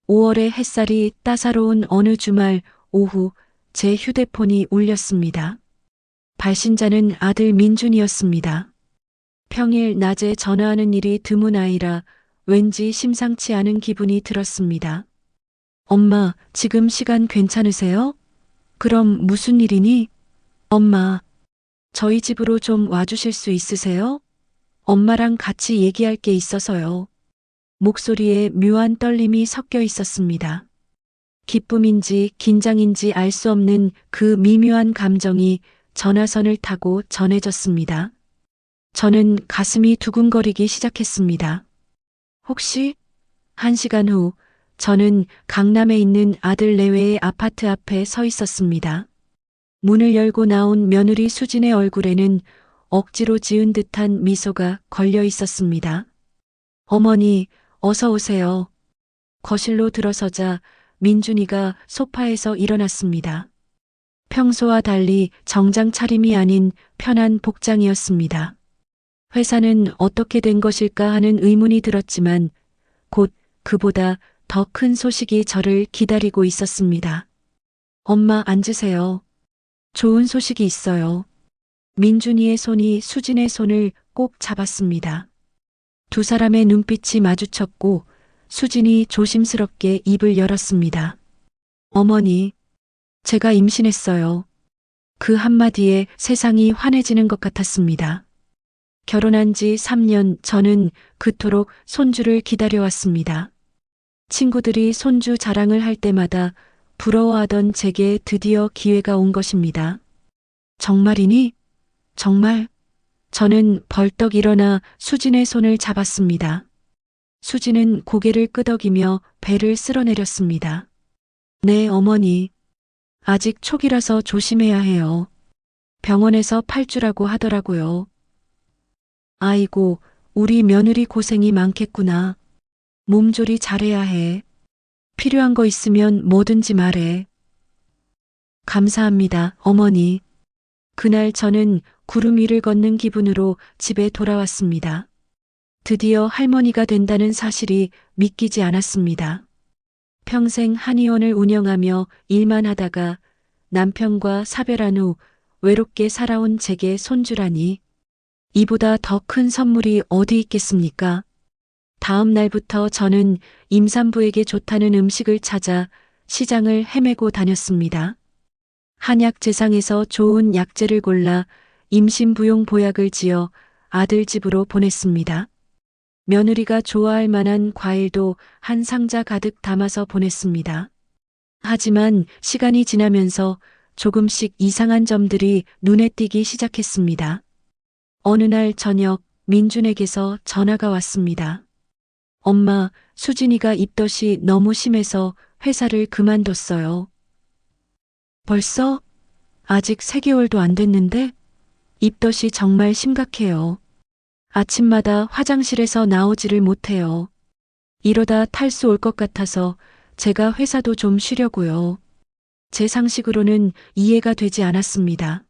5월의 햇살이 따사로운 어느 주말 오후 제 휴대폰이 울렸습니다. 발신자는 아들 민준이었습니다. 평일 낮에 전화하는 일이 드문 아이라 왠지 심상치 않은 기분이 들었습니다. 엄마, 지금 시간 괜찮으세요? 그럼 무슨 일이니? 엄마, 저희 집으로 좀 와주실 수 있으세요? 엄마랑 같이 얘기할 게 있어서요. 목소리에 묘한 떨림이 섞여 있었습니다. 기쁨인지 긴장인지 알 수 없는 그 미묘한 감정이 전화선을 타고 전해졌습니다. 저는 가슴이 두근거리기 시작했습니다. 혹시? 1시간 후 저는 강남에 있는 아들 내외의 아파트 앞에 서 있었습니다. 문을 열고 나온 며느리 수진의 얼굴에는 억지로 지은 듯한 미소가 걸려 있었습니다. 어머니, 어서 오세요. 거실로 들어서자 민준이가 소파에서 일어났습니다. 평소와 달리 정장 차림이 아닌 편한 복장이었습니다. 회사는 어떻게 된 것일까 하는 의문이 들었지만 곧 그보다 더 큰 소식이 저를 기다리고 있었습니다. 엄마 앉으세요. 좋은 소식이 있어요. 민준이의 손이 수진의 손을 꼭 잡았습니다. 두 사람의 눈빛이 마주쳤고 수진이 조심스럽게 입을 열었습니다. 어머니, 제가 임신했어요. 그 한마디에 세상이 환해지는 것 같았습니다. 결혼한 지 3년 저는 그토록 손주를 기다려왔습니다. 친구들이 손주 자랑을 할 때마다 부러워하던 제게 드디어 기회가 온 것입니다. 정말이니? 정말? 저는 벌떡 일어나 수진의 손을 잡았습니다. 수진은 고개를 끄덕이며 배를 쓸어내렸습니다. 네, 어머니. 아직 초기라서 조심해야 해요. 병원에서 8주라고 하더라고요. 아이고, 우리 며느리 고생이 많겠구나. 몸조리 잘해야 해. 필요한 거 있으면 뭐든지 말해. 감사합니다, 어머니. 그날 저는 구름 위를 걷는 기분으로 집에 돌아왔습니다. 드디어 할머니가 된다는 사실이 믿기지 않았습니다. 평생 한의원을 운영하며 일만 하다가 남편과 사별한 후 외롭게 살아온 제게 손주라니. 이보다 더 큰 선물이 어디 있겠습니까? 다음 날부터 저는 임산부에게 좋다는 음식을 찾아 시장을 헤매고 다녔습니다. 한약 재상에서 좋은 약재를 골라 임신부용 보약을 지어 아들 집으로 보냈습니다. 며느리가 좋아할 만한 과일도 한 상자 가득 담아서 보냈습니다. 하지만 시간이 지나면서 조금씩 이상한 점들이 눈에 띄기 시작했습니다. 어느 날 저녁 민준에게서 전화가 왔습니다. 엄마, 수진이가 입덧이 너무 심해서 회사를 그만뒀어요. 벌써? 아직 3개월도 안 됐는데? 입덧이 정말 심각해요. 아침마다 화장실에서 나오지를 못해요. 이러다 탈수 올 것 같아서 제가 회사도 좀 쉬려고요. 제 상식으로는 이해가 되지 않았습니다.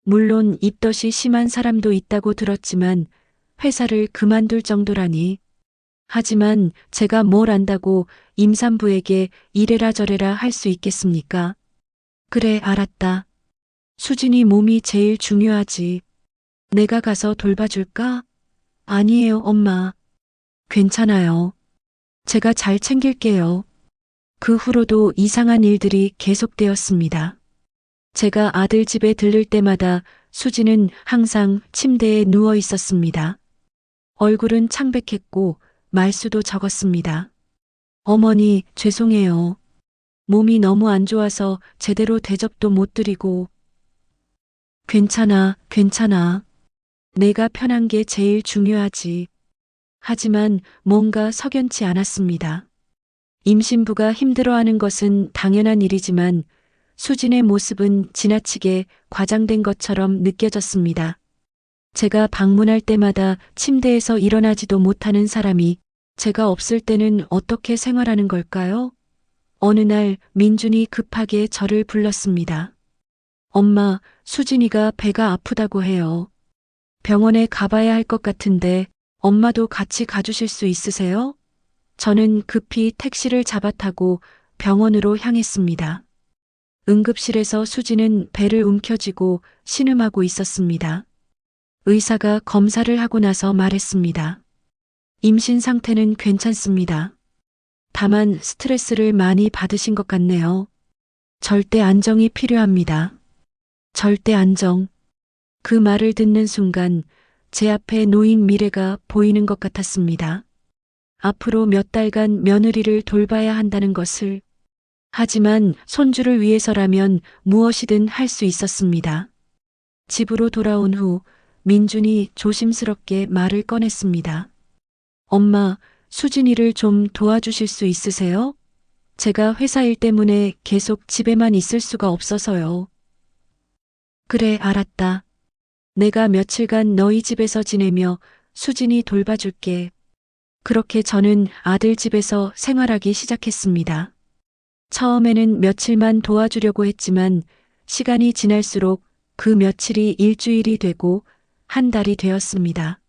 물론 입덧이 심한 사람도 있다고 들었지만 회사를 그만둘 정도라니. 하지만 제가 뭘 안다고 임산부에게 이래라 저래라 할 수 있겠습니까? 그래, 알았다. 수진이 몸이 제일 중요하지. 내가 가서 돌봐줄까? 아니에요, 엄마. 괜찮아요. 제가 잘 챙길게요. 그 후로도 이상한 일들이 계속되었습니다. 제가 아들 집에 들를 때마다 수진은 항상 침대에 누워 있었습니다. 얼굴은 창백했고 말수도 적었습니다. 어머니, 죄송해요. 몸이 너무 안 좋아서 제대로 대접도 못 드리고. 괜찮아, 괜찮아. 내가 편한 게 제일 중요하지. 하지만 뭔가 석연치 않았습니다. 임신부가 힘들어하는 것은 당연한 일이지만 수진의 모습은 지나치게 과장된 것처럼 느껴졌습니다. 제가 방문할 때마다 침대에서 일어나지도 못하는 사람이 제가 없을 때는 어떻게 생활하는 걸까요? 어느 날 민준이 급하게 저를 불렀습니다. 엄마, 수진이가 배가 아프다고 해요. 병원에 가봐야 할 것 같은데 엄마도 같이 가주실 수 있으세요? 저는 급히 택시를 잡아 타고 병원으로 향했습니다. 응급실에서 수지는 배를 움켜쥐고 신음하고 있었습니다. 의사가 검사를 하고 나서 말했습니다. 임신 상태는 괜찮습니다. 다만 스트레스를 많이 받으신 것 같네요. 절대 안정이 필요합니다. 절대 안정. 그 말을 듣는 순간 제 앞에 놓인 미래가 보이는 것 같았습니다. 앞으로 몇 달간 며느리를 돌봐야 한다는 것을. 하지만 손주를 위해서라면 무엇이든 할 수 있었습니다. 집으로 돌아온 후 민준이 조심스럽게 말을 꺼냈습니다. 엄마, 수진이를 좀 도와주실 수 있으세요? 제가 회사 일 때문에 계속 집에만 있을 수가 없어서요. 그래, 알았다. 내가 며칠간 너희 집에서 지내며 수진이 돌봐줄게. 그렇게 저는 아들 집에서 생활하기 시작했습니다. 처음에는 며칠만 도와주려고 했지만 시간이 지날수록 그 며칠이 일주일이 되고 한 달이 되었습니다.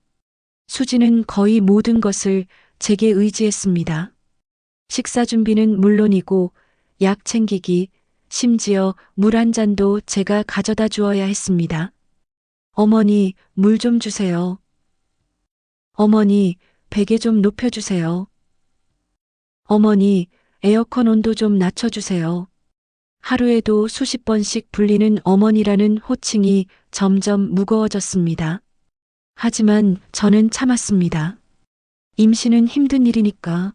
수지는 거의 모든 것을 제게 의지했습니다. 식사 준비는 물론이고 약 챙기기, 심지어 물 한 잔도 제가 가져다 주어야 했습니다. 어머니, 물 좀 주세요. 어머니, 베개 좀 높여주세요. 어머니, 에어컨 온도 좀 낮춰주세요. 하루에도 수십 번씩 불리는 어머니라는 호칭이 점점 무거워졌습니다. 하지만 저는 참았습니다. 임신은 힘든 일이니까.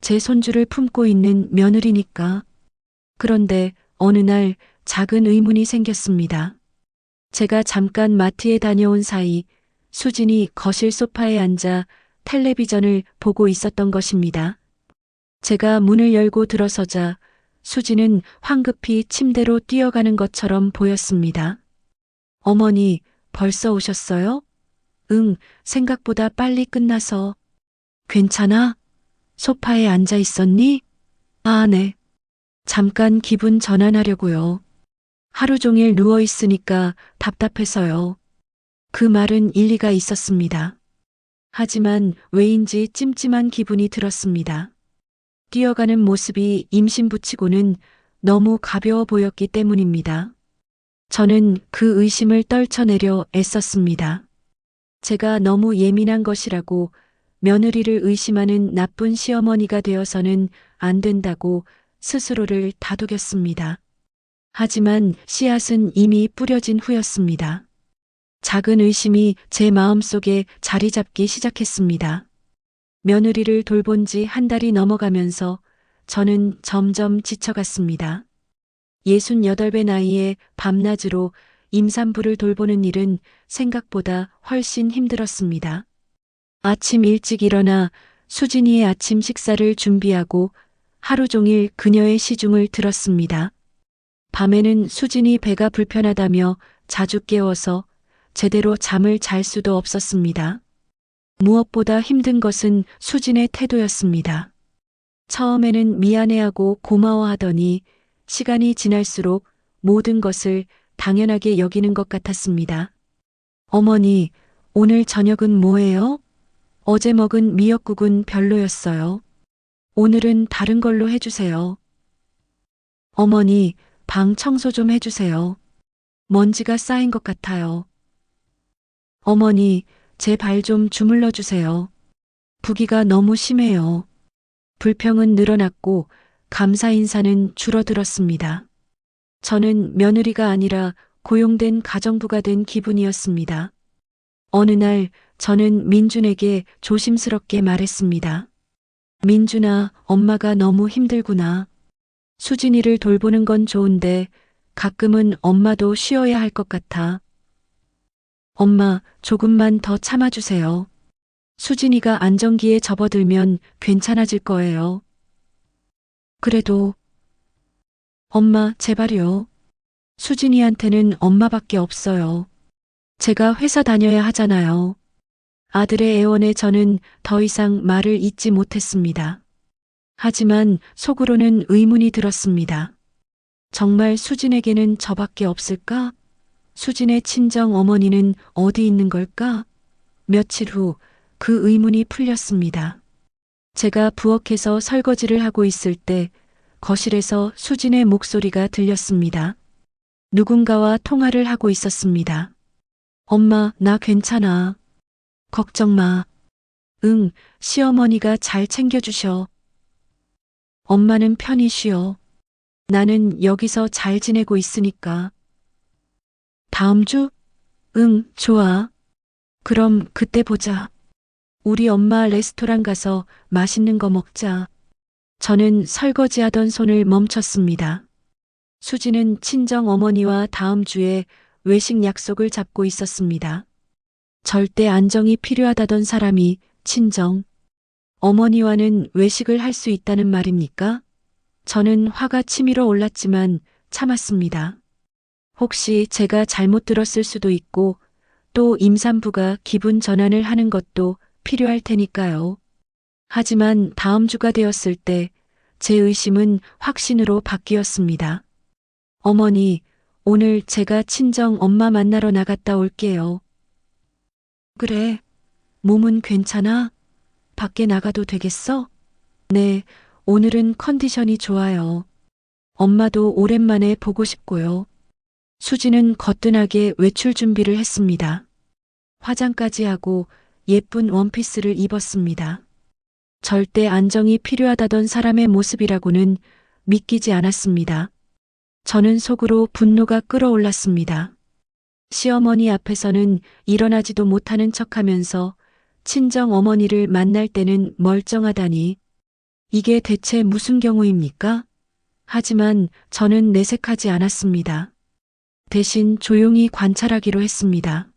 제 손주를 품고 있는 며느리니까. 그런데 어느 날 작은 의문이 생겼습니다. 제가 잠깐 마트에 다녀온 사이 수진이 거실 소파에 앉아 텔레비전을 보고 있었던 것입니다. 제가 문을 열고 들어서자 수지는 황급히 침대로 뛰어가는 것처럼 보였습니다. 어머니, 벌써 오셨어요? 응, 생각보다 빨리 끝나서. 괜찮아? 소파에 앉아 있었니? 아, 네. 잠깐 기분 전환하려고요. 하루 종일 누워 있으니까 답답해서요. 그 말은 일리가 있었습니다. 하지만 왜인지 찜찜한 기분이 들었습니다. 뛰어가는 모습이 임신부치고는 너무 가벼워 보였기 때문입니다. 저는 그 의심을 떨쳐내려 애썼습니다. 제가 너무 예민한 것이라고 며느리를 의심하는 나쁜 시어머니가 되어서는 안 된다고 스스로를 다독였습니다. 하지만 씨앗은 이미 뿌려진 후였습니다. 작은 의심이 제 마음속에 자리 잡기 시작했습니다. 며느리를 돌본 지 한 달이 넘어가면서 저는 점점 지쳐갔습니다. 68배 나이에 밤낮으로 임산부를 돌보는 일은 생각보다 훨씬 힘들었습니다. 아침 일찍 일어나 수진이의 아침 식사를 준비하고 하루 종일 그녀의 시중을 들었습니다. 밤에는 수진이 배가 불편하다며 자주 깨워서 제대로 잠을 잘 수도 없었습니다. 무엇보다 힘든 것은 수진의 태도였습니다. 처음에는 미안해하고 고마워하더니 시간이 지날수록 모든 것을 당연하게 여기는 것 같았습니다. 어머니, 오늘 저녁은 뭐예요? 어제 먹은 미역국은 별로였어요. 오늘은 다른 걸로 해주세요. 어머니, 방 청소 좀 해주세요. 먼지가 쌓인 것 같아요. 어머니, 제 발 좀 주물러 주세요. 부기가 너무 심해요. 불평은 늘어났고 감사 인사는 줄어들었습니다. 저는 며느리가 아니라 고용된 가정부가 된 기분이었습니다. 어느 날 저는 민준에게 조심스럽게 말했습니다. 민준아, 엄마가 너무 힘들구나. 수진이를 돌보는 건 좋은데 가끔은 엄마도 쉬어야 할 것 같아. 엄마, 조금만 더 참아주세요. 수진이가 안정기에 접어들면 괜찮아질 거예요. 그래도 엄마, 제발요. 수진이한테는 엄마밖에 없어요. 제가 회사 다녀야 하잖아요. 아들의 애원에 저는 더 이상 말을 잇지 못했습니다. 하지만 속으로는 의문이 들었습니다. 정말 수진에게는 저밖에 없을까? 수진의 친정 어머니는 어디 있는 걸까? 며칠 후 그 의문이 풀렸습니다. 제가 부엌에서 설거지를 하고 있을 때 거실에서 수진의 목소리가 들렸습니다. 누군가와 통화를 하고 있었습니다. 엄마, 나 괜찮아. 걱정 마. 응, 시어머니가 잘 챙겨주셔. 엄마는 편히 쉬어. 나는 여기서 잘 지내고 있으니까. 다음 주? 응, 좋아. 그럼 그때 보자. 우리 엄마 레스토랑 가서 맛있는 거 먹자. 저는 설거지하던 손을 멈췄습니다. 수지는 친정 어머니와 다음 주에 외식 약속을 잡고 있었습니다. 절대 안정이 필요하다던 사람이 친정 어머니와는 외식을 할 수 있다는 말입니까? 저는 화가 치밀어 올랐지만 참았습니다. 혹시 제가 잘못 들었을 수도 있고 또 임산부가 기분 전환을 하는 것도 필요할 테니까요. 하지만 다음 주가 되었을 때 제 의심은 확신으로 바뀌었습니다. 어머니, 오늘 제가 친정 엄마 만나러 나갔다 올게요. 그래, 몸은 괜찮아? 밖에 나가도 되겠어? 네, 오늘은 컨디션이 좋아요. 엄마도 오랜만에 보고 싶고요. 수지는 거뜬하게 외출 준비를 했습니다. 화장까지 하고 예쁜 원피스를 입었습니다. 절대 안정이 필요하다던 사람의 모습이라고는 믿기지 않았습니다. 저는 속으로 분노가 끓어올랐습니다. 시어머니 앞에서는 일어나지도 못하는 척하면서 친정 어머니를 만날 때는 멀쩡하다니. 이게 대체 무슨 경우입니까? 하지만 저는 내색하지 않았습니다. 대신 조용히 관찰하기로 했습니다.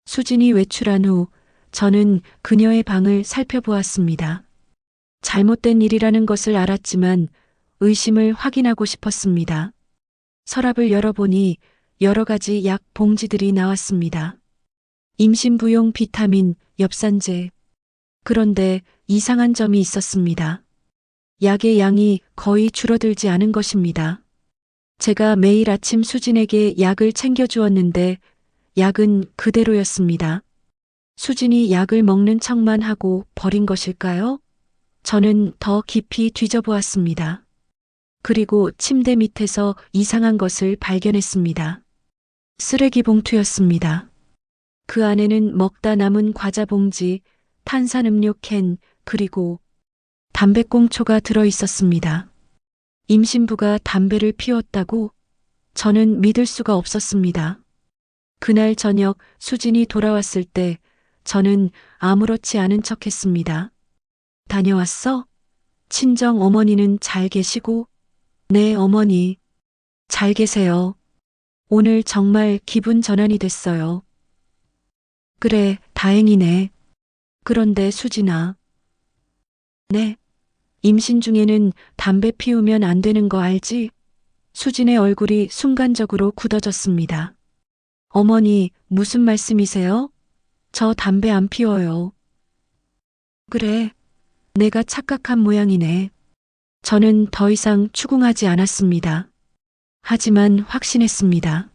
수진이 외출한 후 저는 그녀의 방을 살펴보았습니다. 잘못된 일이라는 것을 알았지만 의심을 확인하고 싶었습니다. 서랍을 열어보니 여러 가지 약 봉지들이 나왔습니다. 임신부용 비타민, 엽산제. 그런데 이상한 점이 있었습니다. 약의 양이 거의 줄어들지 않은 것입니다. 제가 매일 아침 수진에게 약을 챙겨주었는데 약은 그대로였습니다. 수진이 약을 먹는 척만 하고 버린 것일까요? 저는 더 깊이 뒤져보았습니다. 그리고 침대 밑에서 이상한 것을 발견했습니다. 쓰레기 봉투였습니다. 그 안에는 먹다 남은 과자 봉지, 탄산음료 캔, 그리고 담배꽁초가 들어 있었습니다. 임신부가 담배를 피웠다고? 저는 믿을 수가 없었습니다. 그날 저녁 수진이 돌아왔을 때 저는 아무렇지 않은 척 했습니다. 다녀왔어? 친정 어머니는 잘 계시고? 네, 어머니. 잘 계세요. 오늘 정말 기분 전환이 됐어요. 그래, 다행이네. 그런데 수진아. 네. 임신 중에는 담배 피우면 안 되는 거 알지? 수진의 얼굴이 순간적으로 굳어졌습니다. 어머니, 무슨 말씀이세요? 저 담배 안 피워요. 그래, 내가 착각한 모양이네. 저는 더 이상 추궁하지 않았습니다. 하지만 확신했습니다.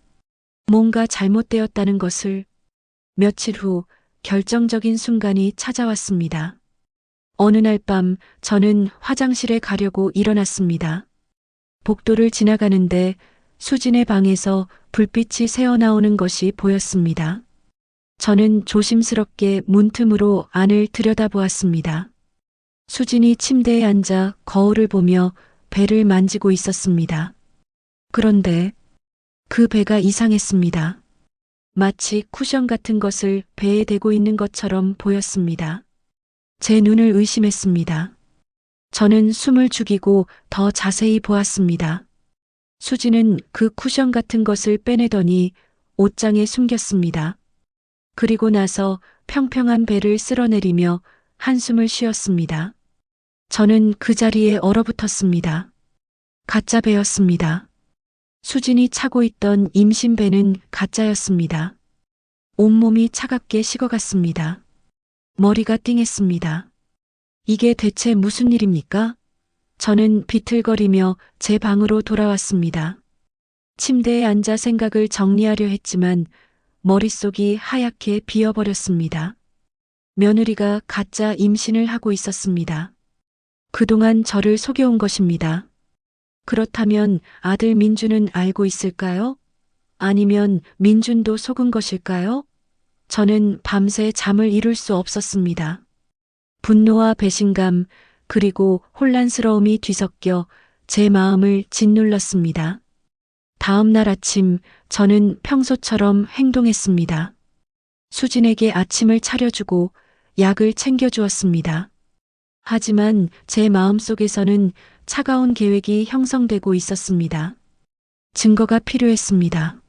뭔가 잘못되었다는 것을. 며칠 후 결정적인 순간이 찾아왔습니다. 어느 날 밤 저는 화장실에 가려고 일어났습니다. 복도를 지나가는데 수진의 방에서 불빛이 새어나오는 것이 보였습니다. 저는 조심스럽게 문틈으로 안을 들여다보았습니다. 수진이 침대에 앉아 거울을 보며 배를 만지고 있었습니다. 그런데 그 배가 이상했습니다. 마치 쿠션 같은 것을 배에 대고 있는 것처럼 보였습니다. 제 눈을 의심했습니다. 저는 숨을 죽이고 더 자세히 보았습니다. 수지는 그 쿠션 같은 것을 빼내더니 옷장에 숨겼습니다. 그리고 나서 평평한 배를 쓸어내리며 한숨을 쉬었습니다. 저는 그 자리에 얼어붙었습니다. 가짜 배였습니다. 수진이 차고 있던 임신 배는 가짜였습니다. 온몸이 차갑게 식어갔습니다. 머리가 띵했습니다. 이게 대체 무슨 일입니까? 저는 비틀거리며 제 방으로 돌아왔습니다. 침대에 앉아 생각을 정리하려 했지만 머릿속이 하얗게 비어버렸습니다. 며느리가 가짜 임신을 하고 있었습니다. 그동안 저를 속여온 것입니다. 그렇다면 아들 민준은 알고 있을까요? 아니면 민준도 속은 것일까요? 저는 밤새 잠을 이룰 수 없었습니다. 분노와 배신감, 그리고 혼란스러움이 뒤섞여 제 마음을 짓눌렀습니다. 다음 날 아침, 저는 평소처럼 행동했습니다. 수진에게 아침을 차려주고 약을 챙겨주었습니다. 하지만 제 마음속에서는 차가운 계획이 형성되고 있었습니다. 증거가 필요했습니다.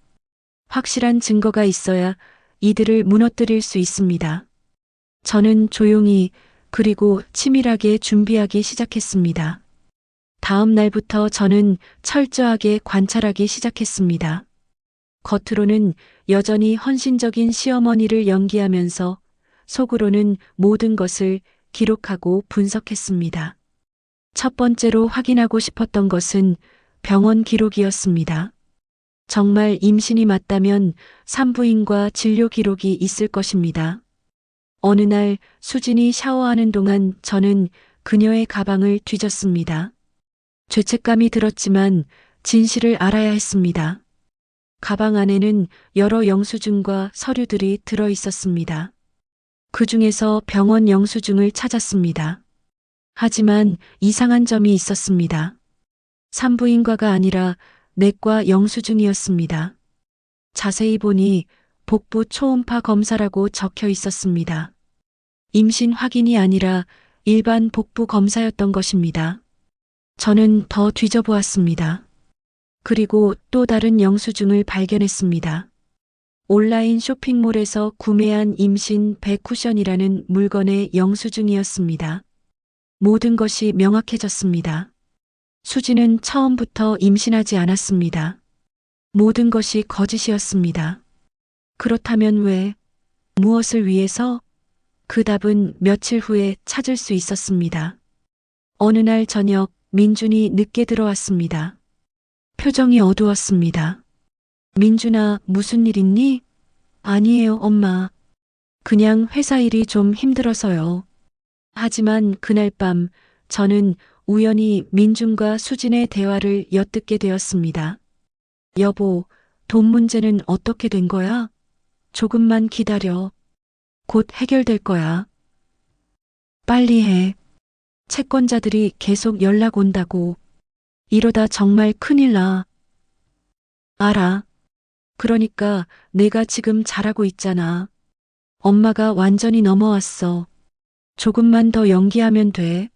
확실한 증거가 있어야 이들을 무너뜨릴 수 있습니다. 저는 조용히 그리고 치밀하게 준비하기 시작했습니다. 다음 날부터 저는 철저하게 관찰하기 시작했습니다. 겉으로는 여전히 헌신적인 시어머니를 연기하면서 속으로는 모든 것을 기록하고 분석했습니다. 첫 번째로 확인하고 싶었던 것은 병원 기록이었습니다. 정말 임신이 맞다면 산부인과 진료 기록이 있을 것입니다. 어느 날 수진이 샤워하는 동안 저는 그녀의 가방을 뒤졌습니다. 죄책감이 들었지만 진실을 알아야 했습니다. 가방 안에는 여러 영수증과 서류들이 들어 있었습니다. 그 중에서 병원 영수증을 찾았습니다. 하지만 이상한 점이 있었습니다. 산부인과가 아니라 내과 영수증이었습니다. 자세히 보니 복부 초음파 검사라고 적혀 있었습니다. 임신 확인이 아니라 일반 복부 검사였던 것입니다. 저는 더 뒤져보았습니다. 그리고 또 다른 영수증을 발견했습니다. 온라인 쇼핑몰에서 구매한 임신 백쿠션이라는 물건의 영수증이었습니다. 모든 것이 명확해졌습니다. 수지는 처음부터 임신하지 않았습니다. 모든 것이 거짓이었습니다. 그렇다면 왜, 무엇을 위해서? 그 답은 며칠 후에 찾을 수 있었습니다. 어느 날 저녁 민준이 늦게 들어왔습니다. 표정이 어두웠습니다. 민준아, 무슨 일 있니? 아니에요, 엄마. 그냥 회사 일이 좀 힘들어서요. 하지만 그날 밤 저는 우연히 민준과 수진의 대화를 엿듣게 되었습니다. 여보, 돈 문제는 어떻게 된 거야? 조금만 기다려. 곧 해결될 거야. 빨리 해. 채권자들이 계속 연락 온다고. 이러다 정말 큰일 나. 알아. 그러니까 내가 지금 잘하고 있잖아. 엄마가 완전히 넘어왔어. 조금만 더 연기하면 돼.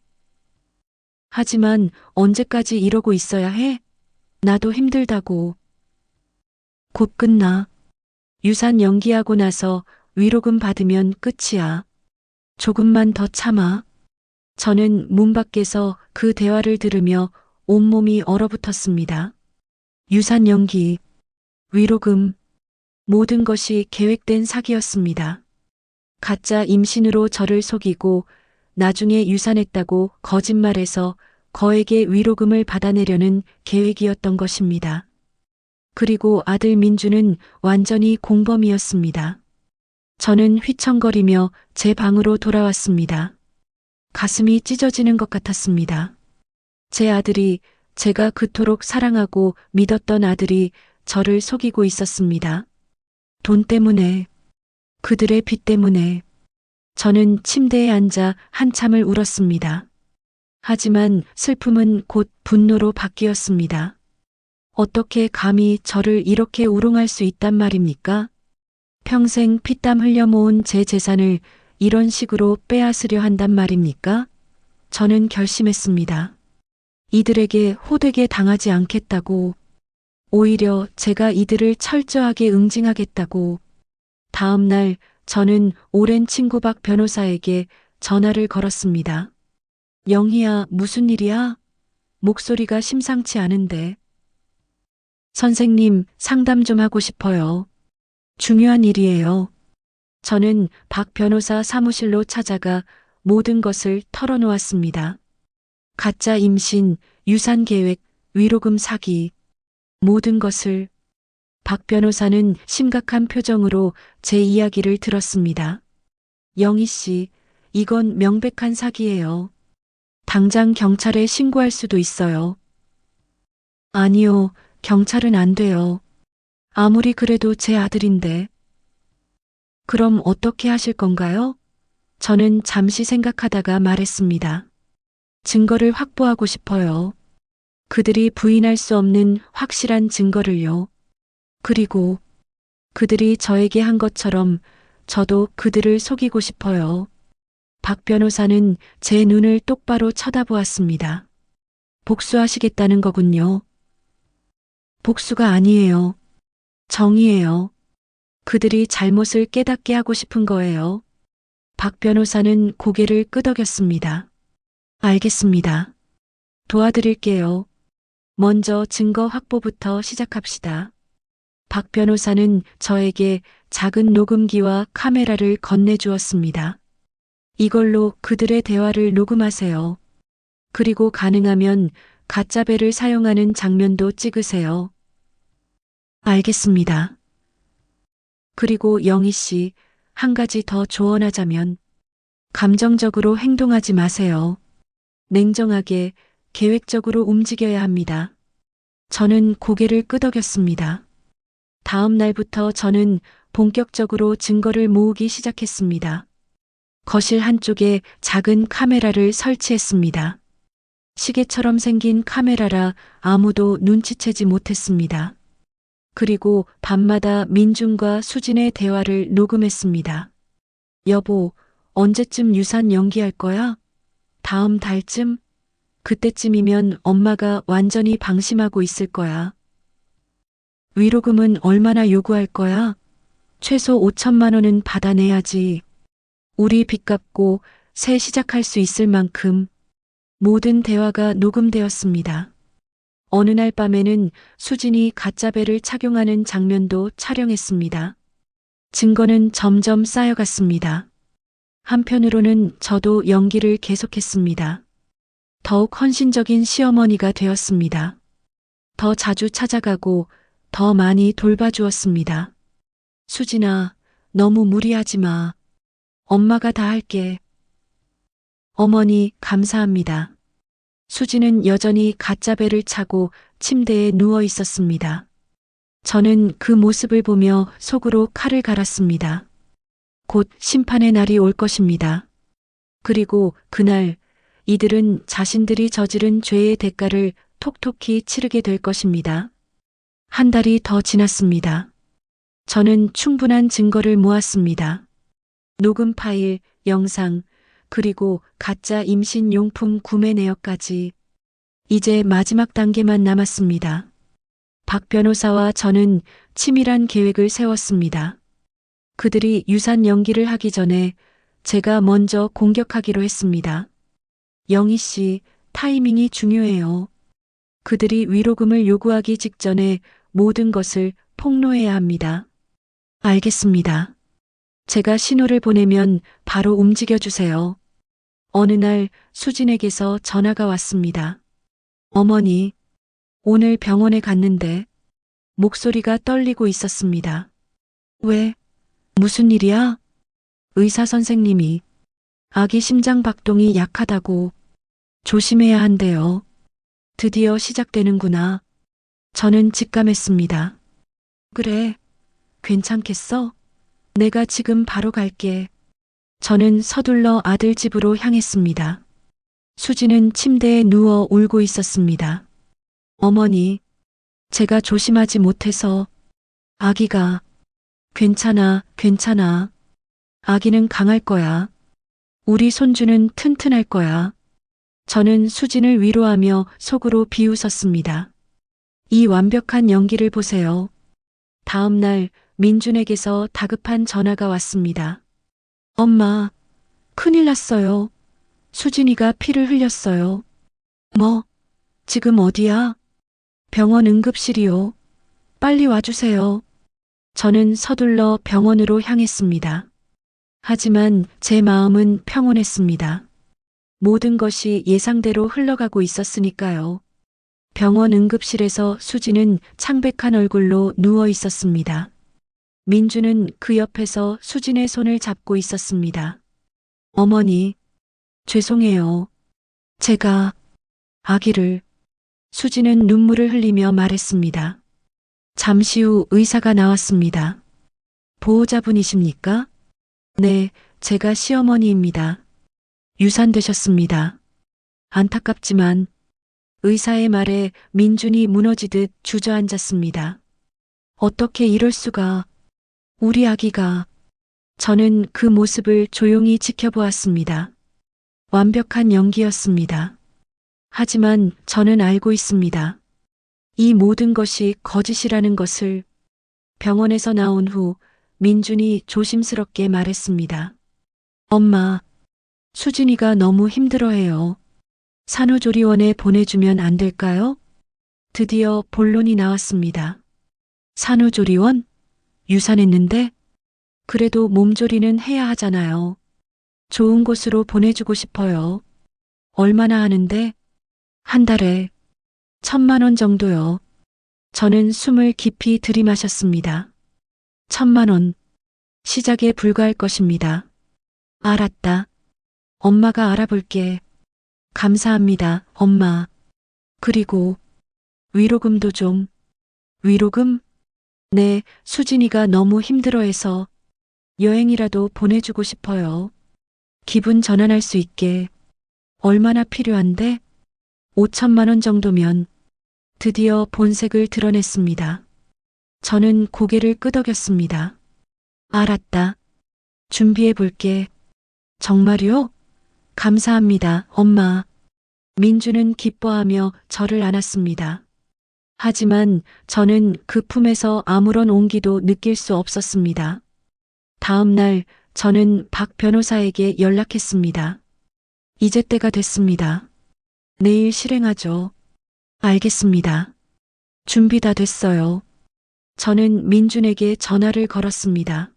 하지만 언제까지 이러고 있어야 해? 나도 힘들다고. 곧 끝나. 유산 연기하고 나서 위로금 받으면 끝이야. 조금만 더 참아. 저는 문 밖에서 그 대화를 들으며 온몸이 얼어붙었습니다. 유산 연기, 위로금, 모든 것이 계획된 사기였습니다. 가짜 임신으로 저를 속이고 나중에 유산했다고 거짓말해서 거액의 위로금을 받아내려는 계획이었던 것입니다. 그리고 아들 민주는 완전히 공범이었습니다. 저는 휘청거리며 제 방으로 돌아왔습니다. 가슴이 찢어지는 것 같았습니다. 제 아들이, 제가 그토록 사랑하고 믿었던 아들이 저를 속이고 있었습니다. 돈 때문에, 그들의 빚 때문에. 저는 침대에 앉아 한참을 울었습니다. 하지만 슬픔은 곧 분노로 바뀌었습니다. 어떻게 감히 저를 이렇게 우롱할 수 있단 말입니까? 평생 피땀 흘려 모은 제 재산을 이런 식으로 빼앗으려 한단 말입니까? 저는 결심했습니다. 이들에게 호되게 당하지 않겠다고. 오히려 제가 이들을 철저하게 응징하겠다고. 다음 날 저는 오랜 친구 박 변호사에게 전화를 걸었습니다. 영희야, 무슨 일이야? 목소리가 심상치 않은데. 선생님, 상담 좀 하고 싶어요. 중요한 일이에요. 저는 박 변호사 사무실로 찾아가 모든 것을 털어놓았습니다. 가짜 임신, 유산 계획, 위로금 사기, 모든 것을. 박 변호사는 심각한 표정으로 제 이야기를 들었습니다. 영희 씨, 이건 명백한 사기예요. 당장 경찰에 신고할 수도 있어요. 아니요, 경찰은 안 돼요. 아무리 그래도 제 아들인데. 그럼 어떻게 하실 건가요? 저는 잠시 생각하다가 말했습니다. 증거를 확보하고 싶어요. 그들이 부인할 수 없는 확실한 증거를요. 그리고 그들이 저에게 한 것처럼 저도 그들을 속이고 싶어요. 박 변호사는 제 눈을 똑바로 쳐다보았습니다. 복수하시겠다는 거군요. 복수가 아니에요. 정의예요. 그들이 잘못을 깨닫게 하고 싶은 거예요. 박 변호사는 고개를 끄덕였습니다. 알겠습니다. 도와드릴게요. 먼저 증거 확보부터 시작합시다. 박 변호사는 저에게 작은 녹음기와 카메라를 건네주었습니다. 이걸로 그들의 대화를 녹음하세요. 그리고 가능하면 가짜배를 사용하는 장면도 찍으세요. 알겠습니다. 그리고 영희 씨, 한 가지 더 조언하자면 감정적으로 행동하지 마세요. 냉정하게 계획적으로 움직여야 합니다. 저는 고개를 끄덕였습니다. 다음 날부터 저는 본격적으로 증거를 모으기 시작했습니다. 거실 한쪽에 작은 카메라를 설치했습니다. 시계처럼 생긴 카메라라 아무도 눈치채지 못했습니다. 그리고 밤마다 민준과 수진의 대화를 녹음했습니다. 여보, 언제쯤 유산 연기할 거야? 다음 달쯤? 그때쯤이면 엄마가 완전히 방심하고 있을 거야. 위로금은 얼마나 요구할 거야? 최소 5천만 원은 받아내야지. 우리 빚 갚고 새 시작할 수 있을 만큼. 모든 대화가 녹음되었습니다. 어느 날 밤에는 수진이 가짜배를 착용하는 장면도 촬영했습니다. 증거는 점점 쌓여갔습니다. 한편으로는 저도 연기를 계속했습니다. 더욱 헌신적인 시어머니가 되었습니다. 더 자주 찾아가고 더 많이 돌봐주었습니다. 수진아, 너무 무리하지 마. 엄마가 다 할게. 어머니, 감사합니다. 수진은 여전히 가짜배를 차고 침대에 누워 있었습니다. 저는 그 모습을 보며 속으로 칼을 갈았습니다. 곧 심판의 날이 올 것입니다. 그리고 그날 이들은 자신들이 저지른 죄의 대가를 톡톡히 치르게 될 것입니다. 한 달이 더 지났습니다. 저는 충분한 증거를 모았습니다. 녹음 파일, 영상, 그리고 가짜 임신 용품 구매 내역까지. 이제 마지막 단계만 남았습니다. 박 변호사와 저는 치밀한 계획을 세웠습니다. 그들이 유산 연기를 하기 전에 제가 먼저 공격하기로 했습니다. 영희 씨, 타이밍이 중요해요. 그들이 위로금을 요구하기 직전에 모든 것을 폭로해야 합니다. 알겠습니다. 제가 신호를 보내면 바로 움직여주세요. 어느 날 수진에게서 전화가 왔습니다. 어머니, 오늘 병원에 갔는데 목소리가 떨리고 있었습니다. 왜? 무슨 일이야? 의사 선생님이 아기 심장 박동이 약하다고 조심해야 한대요. 드디어 시작되는구나. 저는 직감했습니다. 그래, 괜찮겠어? 내가 지금 바로 갈게. 저는 서둘러 아들 집으로 향했습니다. 수지는 침대에 누워 울고 있었습니다. 어머니, 제가 조심하지 못해서 아기가 괜찮아, 괜찮아. 아기는 강할 거야. 우리 손주는 튼튼할 거야. 저는 수진을 위로하며 속으로 비웃었습니다. 이 완벽한 연기를 보세요. 다음 날 민준에게서 다급한 전화가 왔습니다. 엄마, 큰일 났어요. 수진이가 피를 흘렸어요. 뭐? 지금 어디야? 병원 응급실이요. 빨리 와주세요. 저는 서둘러 병원으로 향했습니다. 하지만 제 마음은 평온했습니다. 모든 것이 예상대로 흘러가고 있었으니까요. 병원 응급실에서 수지는 창백한 얼굴로 누워 있었습니다. 민주는 그 옆에서 수진의 손을 잡고 있었습니다. 어머니, 죄송해요. 제가 아기를 수지는 눈물을 흘리며 말했습니다. 잠시 후 의사가 나왔습니다. 보호자분이십니까? 네, 제가 시어머니입니다. 유산되셨습니다. 안타깝지만 의사의 말에 민준이 무너지듯 주저앉았습니다. 어떻게 이럴 수가. 우리 아기가. 저는 그 모습을 조용히 지켜보았습니다. 완벽한 연기였습니다. 하지만 저는 알고 있습니다. 이 모든 것이 거짓이라는 것을. 병원에서 나온 후 민준이 조심스럽게 말했습니다. 엄마, 수진이가 너무 힘들어해요. 산후조리원에 보내주면 안 될까요? 드디어 본론이 나왔습니다. 산후조리원? 유산했는데? 그래도 몸조리는 해야 하잖아요. 좋은 곳으로 보내주고 싶어요. 얼마나 하는데? 한 달에 1,000만 원 정도요. 저는 숨을 깊이 들이마셨습니다. 1,000만 원. 시작에 불과할 것입니다. 알았다. 엄마가 알아볼게. 감사합니다, 엄마. 그리고 위로금도 좀. 위로금? 네, 수진이가 너무 힘들어해서 여행이라도 보내주고 싶어요. 기분 전환할 수 있게. 얼마나 필요한데? 5,000만 원 정도면. 드디어 본색을 드러냈습니다. 저는 고개를 끄덕였습니다. 알았다. 준비해 볼게. 정말요? 감사합니다, 엄마. 민주는 기뻐하며 저를 안았습니다. 하지만 저는 그 품에서 아무런 온기도 느낄 수 없었습니다. 다음 날 저는 박 변호사에게 연락했습니다. 이제 때가 됐습니다. 내일 실행하죠. 알겠습니다. 준비 다 됐어요. 저는 민준에게 전화를 걸었습니다.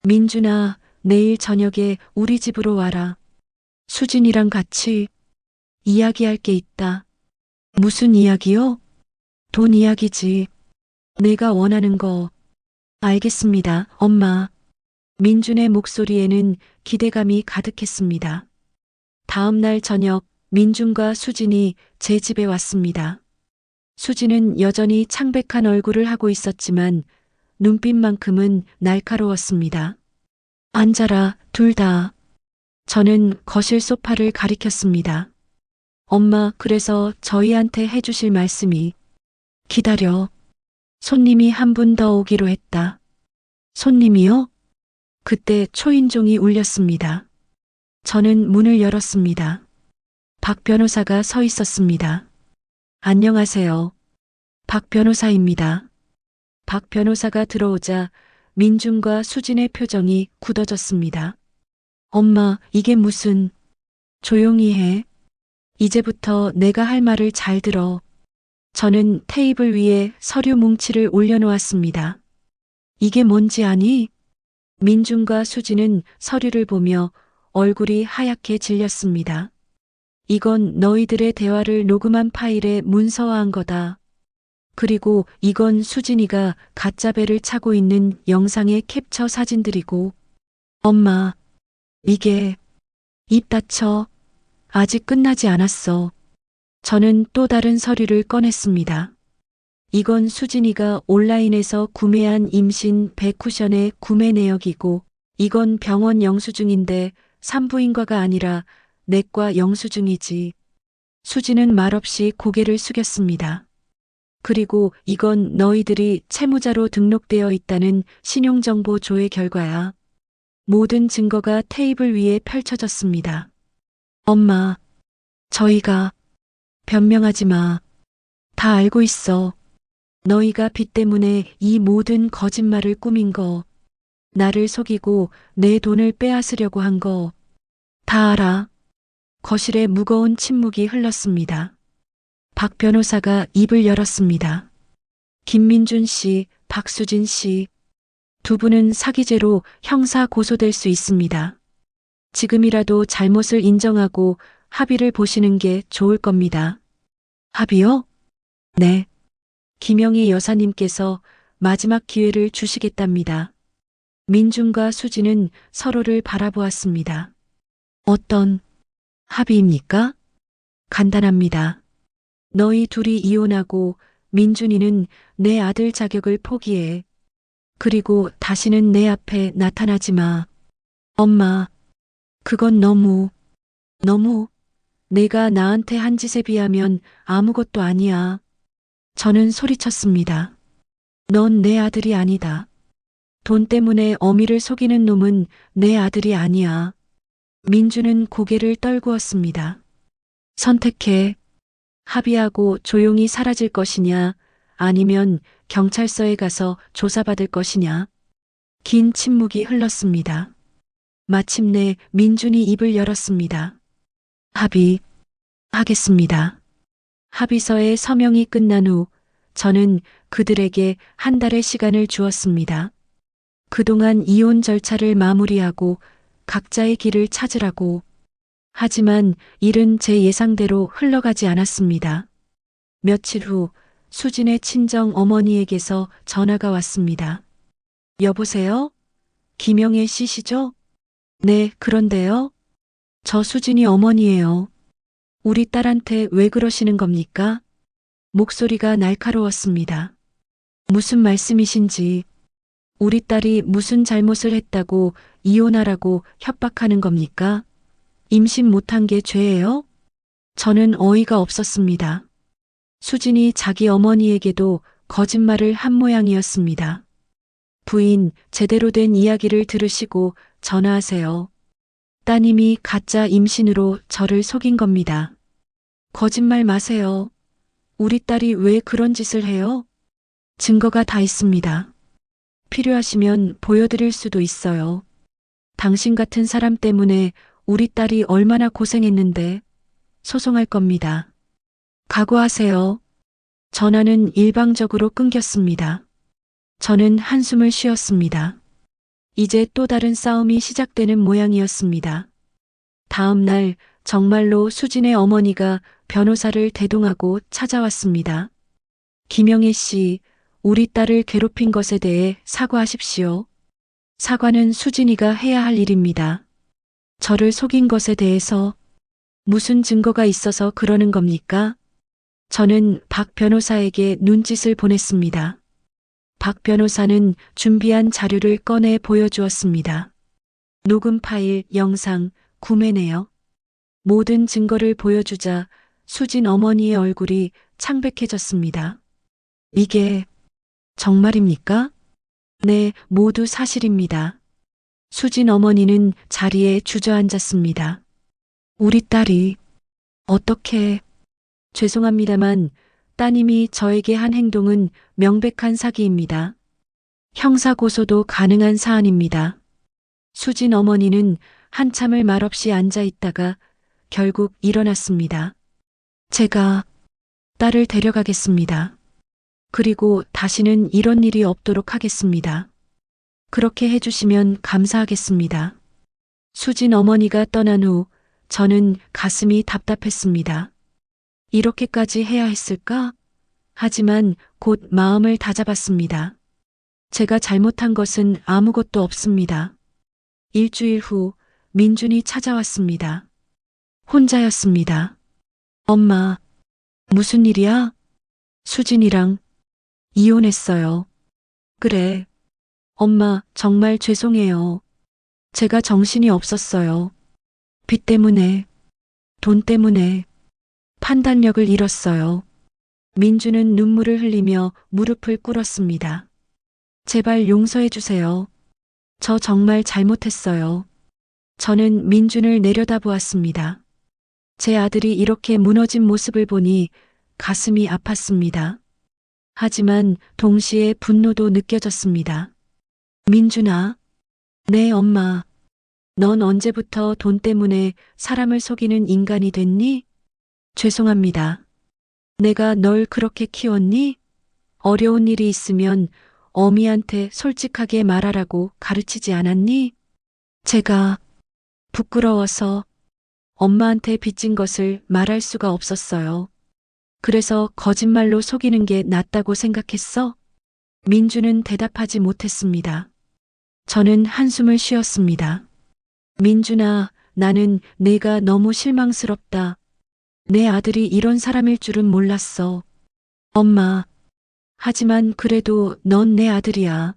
민준아, 내일 저녁에 우리 집으로 와라. 수진이랑 같이 이야기할 게 있다. 무슨 이야기요? 돈 이야기지. 내가 원하는 거. 알겠습니다, 엄마. 민준의 목소리에는 기대감이 가득했습니다. 다음 날 저녁 민준과 수진이 제 집에 왔습니다. 수진은 여전히 창백한 얼굴을 하고 있었지만 눈빛만큼은 날카로웠습니다. 앉아라, 둘 다. 저는 거실 소파를 가리켰습니다. 엄마, 그래서 저희한테 해주실 말씀이. 기다려. 손님이 한 분 더 오기로 했다. 손님이요? 그때 초인종이 울렸습니다. 저는 문을 열었습니다. 박 변호사가 서 있었습니다. 안녕하세요. 박 변호사입니다. 박 변호사가 들어오자 민준과 수진의 표정이 굳어졌습니다. 엄마, 이게 무슨. 조용히 해. 이제부터 내가 할 말을 잘 들어. 저는 테이블 위에 서류 뭉치를 올려놓았습니다. 이게 뭔지 아니? 민준과 수진은 서류를 보며 얼굴이 하얗게 질렸습니다. 이건 너희들의 대화를 녹음한 파일에 문서화한 거다. 그리고 이건 수진이가 가짜 배를 차고 있는 영상의 캡처 사진들이고. 엄마, 이게. 입 닫혀. 아직 끝나지 않았어. 저는 또 다른 서류를 꺼냈습니다. 이건 수진이가 온라인에서 구매한 임신 배쿠션의 구매 내역이고, 이건 병원 영수증인데 산부인과가 아니라 내과 영수증이지. 수진은 말없이 고개를 숙였습니다. 그리고 이건 너희들이 채무자로 등록되어 있다는 신용정보 조회 결과야. 모든 증거가 테이블 위에 펼쳐졌습니다. 엄마, 저희가. 변명하지 마. 다 알고 있어. 너희가 빚 때문에 이 모든 거짓말을 꾸민 거, 나를 속이고 내 돈을 빼앗으려고 한 거, 다 알아. 거실에 무거운 침묵이 흘렀습니다. 박 변호사가 입을 열었습니다. 김민준 씨, 박수진 씨, 두 분은 사기죄로 형사 고소될 수 있습니다. 지금이라도 잘못을 인정하고 합의를 보시는 게 좋을 겁니다. 합의요? 네. 김영희 여사님께서 마지막 기회를 주시겠답니다. 민준과 수진은 서로를 바라보았습니다. 어떤 합의입니까? 간단합니다. 너희 둘이 이혼하고 민준이는 내 아들 자격을 포기해. 그리고 다시는 내 앞에 나타나지 마. 엄마, 그건 너무, 내가 나한테 한 짓에 비하면 아무것도 아니야. 저는 소리쳤습니다. 넌 내 아들이 아니다. 돈 때문에 어미를 속이는 놈은 내 아들이 아니야. 민주는 고개를 떨구었습니다. 선택해. 합의하고 조용히 사라질 것이냐, 아니면 경찰서에 가서 조사받을 것이냐. 긴 침묵이 흘렀습니다. 마침내 민준이 입을 열었습니다. 합의하겠습니다. 합의서에 서명이 끝난 후 저는 그들에게 한 달의 시간을 주었습니다. 그동안 이혼 절차를 마무리하고 각자의 길을 찾으라고. 하지만 일은 제 예상대로 흘러가지 않았습니다. 며칠 후 수진의 친정 어머니에게서 전화가 왔습니다. 여보세요? 김영애 씨시죠? 네, 그런데요. 저 수진이 어머니예요. 우리 딸한테 왜 그러시는 겁니까? 목소리가 날카로웠습니다. 무슨 말씀이신지. 우리 딸이 무슨 잘못을 했다고 이혼하라고 협박하는 겁니까? 임신 못한 게 죄예요? 저는 어이가 없었습니다. 수진이 자기 어머니에게도 거짓말을 한 모양이었습니다. 부인, 제대로 된 이야기를 들으시고 전화하세요. 따님이 가짜 임신으로 저를 속인 겁니다. 거짓말 마세요. 우리 딸이 왜 그런 짓을 해요? 증거가 다 있습니다. 필요하시면 보여드릴 수도 있어요. 당신 같은 사람 때문에 우리 딸이 얼마나 고생했는데 소송할 겁니다. 각오하세요. 전화는 일방적으로 끊겼습니다. 저는 한숨을 쉬었습니다. 이제 또 다른 싸움이 시작되는 모양이었습니다. 다음 날 정말로 수진의 어머니가 변호사를 대동하고 찾아왔습니다. 김영애 씨, 우리 딸을 괴롭힌 것에 대해 사과하십시오. 사과는 수진이가 해야 할 일입니다. 저를 속인 것에 대해서 무슨 증거가 있어서 그러는 겁니까? 저는 박 변호사에게 눈짓을 보냈습니다. 박 변호사는 준비한 자료를 꺼내 보여주었습니다. 녹음 파일, 영상, 구매 내역. 모든 증거를 보여주자 수진 어머니의 얼굴이 창백해졌습니다. 이게 정말입니까? 네, 모두 사실입니다. 수진 어머니는 자리에 주저앉았습니다. 우리 딸이 어떻게... 죄송합니다만 따님이 저에게 한 행동은 명백한 사기입니다. 형사고소도 가능한 사안입니다. 수진 어머니는 한참을 말없이 앉아 있다가 결국 일어났습니다. 제가 딸을 데려가겠습니다. 그리고 다시는 이런 일이 없도록 하겠습니다. 그렇게 해주시면 감사하겠습니다. 수진 어머니가 떠난 후 저는 가슴이 답답했습니다. 이렇게까지 해야 했을까? 하지만 곧 마음을 다잡았습니다. 제가 잘못한 것은 아무것도 없습니다. 일주일 후 민준이 찾아왔습니다. 혼자였습니다. 엄마, 무슨 일이야? 수진이랑 이혼했어요. 그래. 엄마, 정말 죄송해요. 제가 정신이 없었어요. 빚 때문에, 돈 때문에 판단력을 잃었어요. 민주는 눈물을 흘리며 무릎을 꿇었습니다. 제발 용서해 주세요. 저 정말 잘못했어요. 저는 민준을 내려다보았습니다. 제 아들이 이렇게 무너진 모습을 보니 가슴이 아팠습니다. 하지만 동시에 분노도 느껴졌습니다. 민준아, 네 엄마. 넌 언제부터 돈 때문에 사람을 속이는 인간이 됐니? 죄송합니다. 내가 널 그렇게 키웠니? 어려운 일이 있으면 어미한테 솔직하게 말하라고 가르치지 않았니? 제가 부끄러워서 엄마한테 빚진 것을 말할 수가 없었어요. 그래서 거짓말로 속이는 게 낫다고 생각했어? 민주는 대답하지 못했습니다. 저는 한숨을 쉬었습니다. 민준아, 나는 내가 너무 실망스럽다. 내 아들이 이런 사람일 줄은 몰랐어. 엄마. 하지만 그래도 넌 내 아들이야.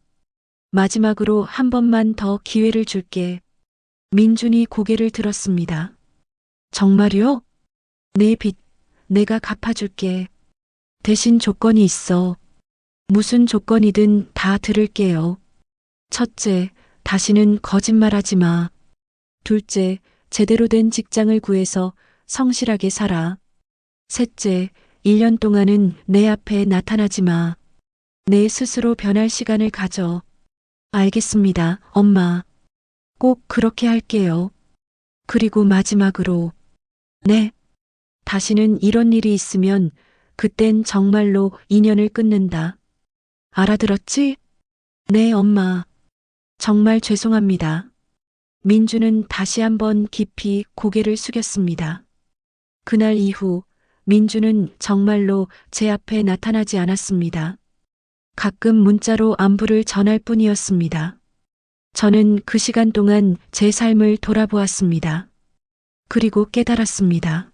마지막으로 한 번만 더 기회를 줄게. 민준이 고개를 들었습니다. 정말요? 내 빚, 내가 갚아줄게. 대신 조건이 있어. 무슨 조건이든 다 들을게요. 첫째, 다시는 거짓말하지 마. 둘째, 제대로 된 직장을 구해서 성실하게 살아. 셋째, 1년 동안은 내 앞에 나타나지 마. 내 스스로 변할 시간을 가져. 알겠습니다, 엄마. 꼭 그렇게 할게요. 그리고 마지막으로, 네. 다시는 이런 일이 있으면 그땐 정말로 인연을 끊는다. 알아들었지? 네, 엄마. 정말 죄송합니다. 민주는 다시 한번 깊이 고개를 숙였습니다. 그날 이후 민주는 정말로 제 앞에 나타나지 않았습니다. 가끔 문자로 안부를 전할 뿐이었습니다. 저는 그 시간 동안 제 삶을 돌아보았습니다. 그리고 깨달았습니다.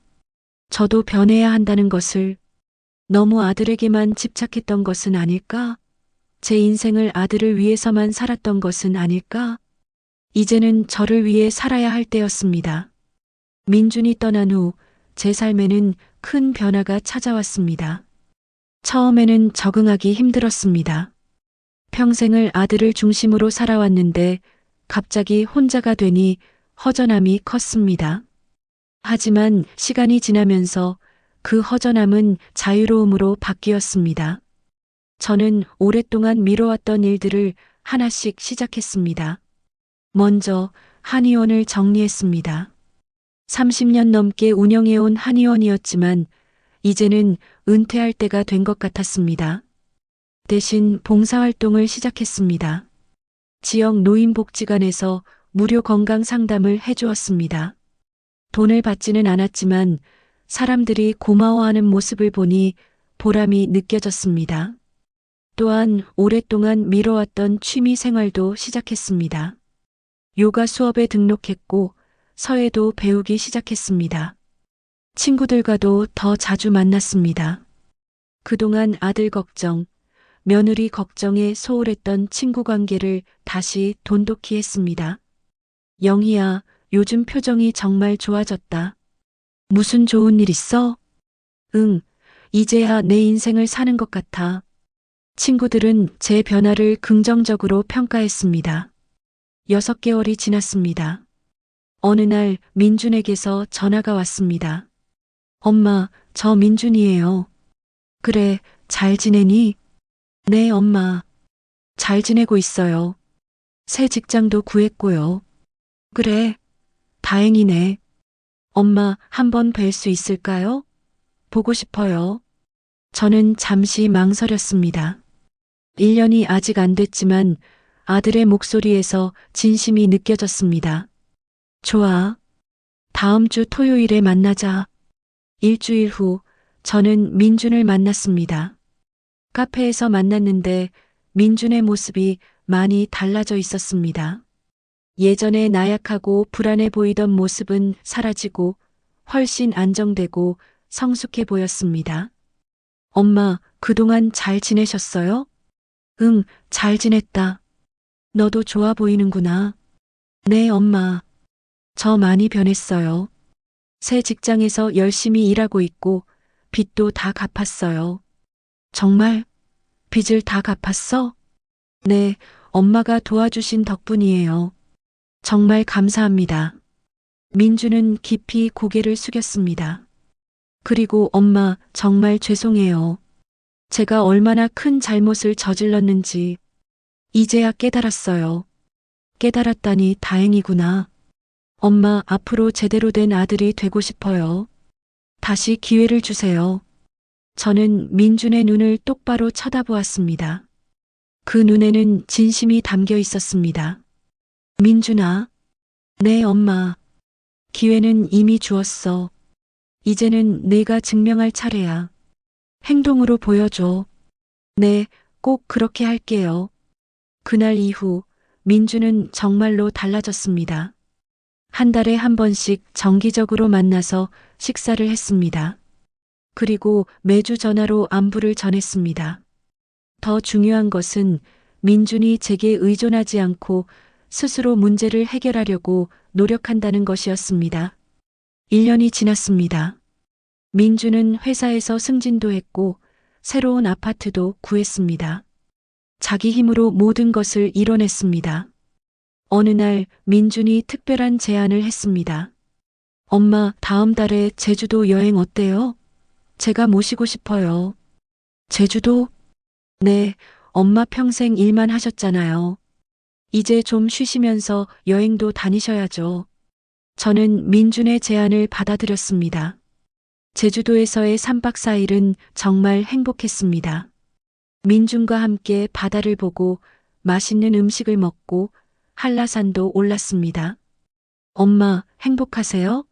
저도 변해야 한다는 것을. 너무 아들에게만 집착했던 것은 아닐까? 제 인생을 아들을 위해서만 살았던 것은 아닐까? 이제는 저를 위해 살아야 할 때였습니다. 민준이 떠난 후 제 삶에는 큰 변화가 찾아왔습니다. 처음에는 적응하기 힘들었습니다. 평생을 아들을 중심으로 살아왔는데 갑자기 혼자가 되니 허전함이 컸습니다. 하지만 시간이 지나면서 그 허전함은 자유로움으로 바뀌었습니다. 저는 오랫동안 미뤄왔던 일들을 하나씩 시작했습니다. 먼저 한의원을 정리했습니다. 30년 넘게 운영해온 한의원이었지만 이제는 은퇴할 때가 된 것 같았습니다. 대신 봉사활동을 시작했습니다. 지역 노인복지관에서 무료 건강 상담을 해주었습니다. 돈을 받지는 않았지만 사람들이 고마워하는 모습을 보니 보람이 느껴졌습니다. 또한 오랫동안 미뤄왔던 취미 생활도 시작했습니다. 요가 수업에 등록했고 서예도 배우기 시작했습니다. 친구들과도 더 자주 만났습니다. 그동안 아들 걱정, 며느리 걱정에 소홀했던 친구 관계를 다시 돈독히 했습니다. 영희야, 요즘 표정이 정말 좋아졌다. 무슨 좋은 일 있어? 응, 이제야 내 인생을 사는 것 같아. 친구들은 제 변화를 긍정적으로 평가했습니다. 6개월이 지났습니다. 어느 날 민준에게서 전화가 왔습니다. 엄마, 저 민준이에요. 그래, 잘 지내니? 네, 엄마. 잘 지내고 있어요. 새 직장도 구했고요. 그래, 다행이네. 엄마, 한번 뵐 수 있을까요? 보고 싶어요. 저는 잠시 망설였습니다. 1년이 아직 안 됐지만 아들의 목소리에서 진심이 느껴졌습니다. 좋아. 다음 주 토요일에 만나자. 일주일 후 저는 민준을 만났습니다. 카페에서 만났는데 민준의 모습이 많이 달라져 있었습니다. 예전에 나약하고 불안해 보이던 모습은 사라지고 훨씬 안정되고 성숙해 보였습니다. 엄마, 그동안 잘 지내셨어요? 응, 잘 지냈다. 너도 좋아 보이는구나. 네, 엄마. 저 많이 변했어요. 새 직장에서 열심히 일하고 있고 빚도 다 갚았어요. 정말? 빚을 다 갚았어? 네, 엄마가 도와주신 덕분이에요. 정말 감사합니다. 민주는 깊이 고개를 숙였습니다. 그리고 엄마, 정말 죄송해요. 제가 얼마나 큰 잘못을 저질렀는지 이제야 깨달았어요. 깨달았다니 다행이구나. 엄마, 앞으로 제대로 된 아들이 되고 싶어요. 다시 기회를 주세요. 저는 민준의 눈을 똑바로 쳐다보았습니다. 그 눈에는 진심이 담겨 있었습니다. 민준아. 네, 엄마. 기회는 이미 주었어. 이제는 내가 증명할 차례야. 행동으로 보여줘. 네, 꼭 그렇게 할게요. 그날 이후 민주는 정말로 달라졌습니다. 한 달에 한 번씩 정기적으로 만나서 식사를 했습니다. 그리고 매주 전화로 안부를 전했습니다. 더 중요한 것은 민준이 제게 의존하지 않고 스스로 문제를 해결하려고 노력한다는 것이었습니다. 1년이 지났습니다. 민준은 회사에서 승진도 했고 새로운 아파트도 구했습니다. 자기 힘으로 모든 것을 이뤄냈습니다. 어느 날 민준이 특별한 제안을 했습니다. 엄마, 다음 달에 제주도 여행 어때요? 제가 모시고 싶어요. 제주도? 네, 엄마 평생 일만 하셨잖아요. 이제 좀 쉬시면서 여행도 다니셔야죠. 저는 민준의 제안을 받아들였습니다. 제주도에서의 3박 4일은 정말 행복했습니다. 민준과 함께 바다를 보고 맛있는 음식을 먹고 한라산도 올랐습니다. 엄마, 행복하세요?